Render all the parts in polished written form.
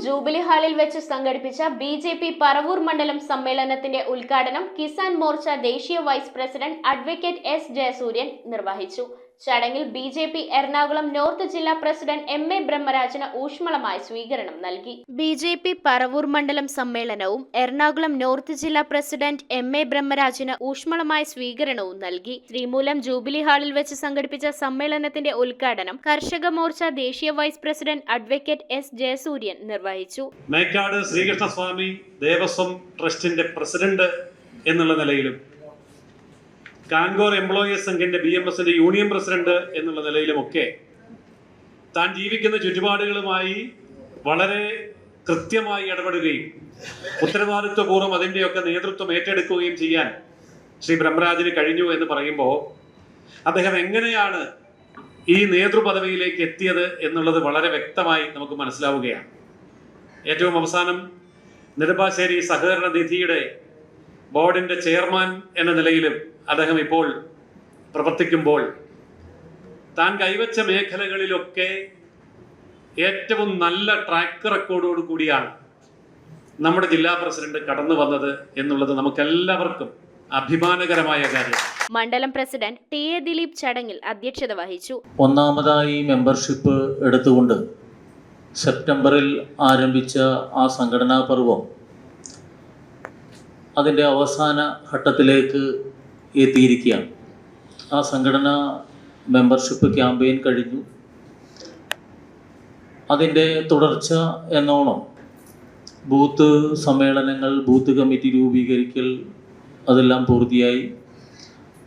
Jubilee ഹാളിൽ വെച്ച് സംഘടിപ്പിച്ച ബിജെപി പറവൂർ മണ്ഡലം സമ്മേളനത്തിന്റെ ഉദ്ഘാടനം കിസാൻ മോർച്ച ദേശീയ vice president advocate S Jayasuryan നിർവഹിച്ചു. ചടങ്ങിൽ ബിജെപി എറണാകുളം നോർത്ത് ജില്ലാ പ്രസിഡന്റ് എം.എ. ബ്രഹ്മരാജിന് ഊഷ്മളമായ സ്വീകരണം നൽകി. ബിജെപി പറവൂർ മണ്ഡലം സമ്മേളനവും എറണാകുളം നോർത്ത് ജില്ലാ പ്രസിഡന്റ് എം.എ. ബ്രഹ്മരാജിന് ഊഷ്മളമായ സ്വീകരണവും നൽകി. ശ്രീമൂലം ജൂബിലി ഹാളിൽ വെച്ച് സംഘടിപ്പിച്ച സമ്മേളനത്തിന്റെ ഉദ്ഘാടനം കർഷക മോർച്ച ദേശീയ vice president advocate S Jayasuryan നിർവഹിച്ചു. മേക്കാട് ശ്രീകൃഷ്ണസ്വാമി ദേവസ്വം ട്രസ്റ്റിന്റെ പ്രസിഡന്റ് എന്നുള്ള നിലയിലും കാൻഗോർ എംപ്ലോയീസ് സംഘിന്റെ BMSന്റെ യൂണിയൻ പ്രസിഡന്റ് എന്നുള്ള നിലയിലുമൊക്കെ താൻ ജീവിക്കുന്ന ചുറ്റുപാടുകളുമായി വളരെ കൃത്യമായി ഇടപെടുകയും ഉത്തരവാദിത്വപൂർവ്വം അതിൻ്റെയൊക്കെ നേതൃത്വം ഏറ്റെടുക്കുകയും ചെയ്യാൻ ശ്രീ ബ്രഹ്മരാജിന് കഴിഞ്ഞു എന്ന് പറയുമ്പോൾ അദ്ദേഹം എങ്ങനെയാണ് ഈ നേതൃപദവിയിലേക്ക് എത്തിയത് എന്നുള്ളത് വളരെ വ്യക്തമായി നമുക്ക് മനസ്സിലാവുകയാണ്. ഏറ്റവും അവസാനം നെടുമ്പാശ്ശേരി സഹകരണ നിധിയുടെ ബോർഡിന്റെ ചെയർമാൻ എന്ന നിലയിലും അദ്ദേഹം ഇപ്പോൾ പ്രവർത്തിക്കുമ്പോൾ താൻ കൈവച്ച മേഖലകളിലൊക്കെ ഏറ്റവും നല്ല ട്രാക്ക് റെക്കോർഡോട് കൂടിയാണ് നമ്മുടെ ജില്ലാ പ്രസിഡന്റ് കടന്നു വന്നത് എന്നുള്ളത് നമുക്കെല്ലാവർക്കും അഭിമാനകരമായ കാര്യം. മണ്ഡലം പ്രസിഡന്റ് ടി.എ. ദിലീപ് ചടങ്ങിൽ അധ്യക്ഷത വഹിച്ചു. ഒന്നാമതായി മെമ്പർഷിപ്പ് എടുത്തുകൊണ്ട് സെപ്റ്റംബറിൽ ആരംഭിച്ച ആ സംഘടനാ പർവം അതിൻ്റെ അവസാന ഘട്ടത്തിലേക്ക് എത്തിയിരിക്കുകയാണ്. ആ സംഘടന മെമ്പർഷിപ്പ് ക്യാമ്പയിൻ കഴിഞ്ഞു. അതിൻ്റെ തുടർച്ച എന്നോണം ബൂത്ത് സമ്മേളനങ്ങൾ, ബൂത്ത് കമ്മിറ്റി രൂപീകരിക്കൽ അതെല്ലാം പൂർത്തിയായി.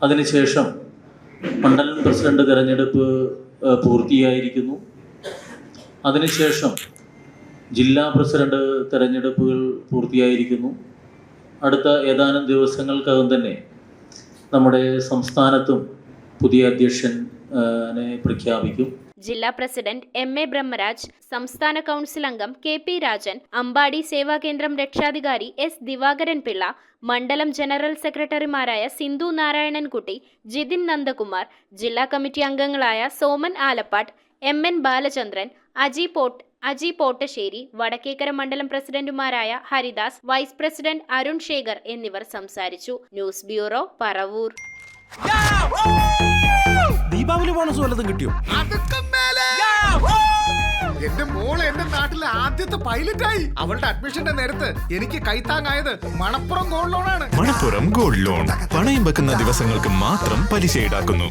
അതിനുശേഷം മണ്ഡലം പ്രസിഡന്റ് തിരഞ്ഞെടുപ്പ് പൂർത്തിയായിരിക്കുന്നു. അതിനുശേഷം ജില്ലാ പ്രസിഡന്റ് തിരഞ്ഞെടുപ്പുകൾ പൂർത്തിയായിരിക്കുന്നു. അടുത്ത ഏതാനും ദിവസങ്ങൾക്കകം തന്നെ നമ്മുടെ സംസ്ഥാനത്തും പുതിയ അധ്യക്ഷനെ പ്രഖ്യാപിക്കും. ജില്ലാ പ്രസിഡന്റ് എം.എ. ബ്രഹ്മരാജ്, സംസ്ഥാന കൗൺസിൽ അംഗം കെ.പി. രാജൻ, അമ്പാടി സേവാകേന്ദ്രം രക്ഷാധികാരി എസ്. ദിവാകരൻ പിള്ള, മണ്ഡലം ജനറൽ സെക്രട്ടറിമാരായ സിന്ധു നാരായണൻകുട്ടി, ജിതിൻ നന്ദകുമാർ, ജില്ലാ കമ്മിറ്റി അംഗങ്ങളായ സോമൻ ആലപ്പാട്ട്, എം.എൻ. ബാലചന്ദ്രൻ, അജി പോട്ടശ്ശേരി, വടക്കേക്കര മണ്ഡലം പ്രസിഡന്റുമാരായ ഹരിദാസ്, വൈസ് പ്രസിഡന്റ് അരുൺ ശേഖർ എന്നിവർ സംസാരിച്ചു. News bureau, Paravur. Deepavali bonus വല്ലതും കിട്ടിയോ? എന്റെ മോള് എന്റെ നാട്ടിലെ ആദ്യത്തെ പൈലറ്റായി. അവളുടെ അഡ്മിഷന്റെ നേരത്ത് എനിക്ക് കൈത്താങ്ങായത് മണപ്പുറം ഗോൾഡ് ലോണാണ്. മണപ്പുറം ഗോൾഡ് ലോൺ പണയം വെക്കുന്ന ദിവസങ്ങൾക്ക് മാത്രം പലിശ ഈടാക്കുന്നു.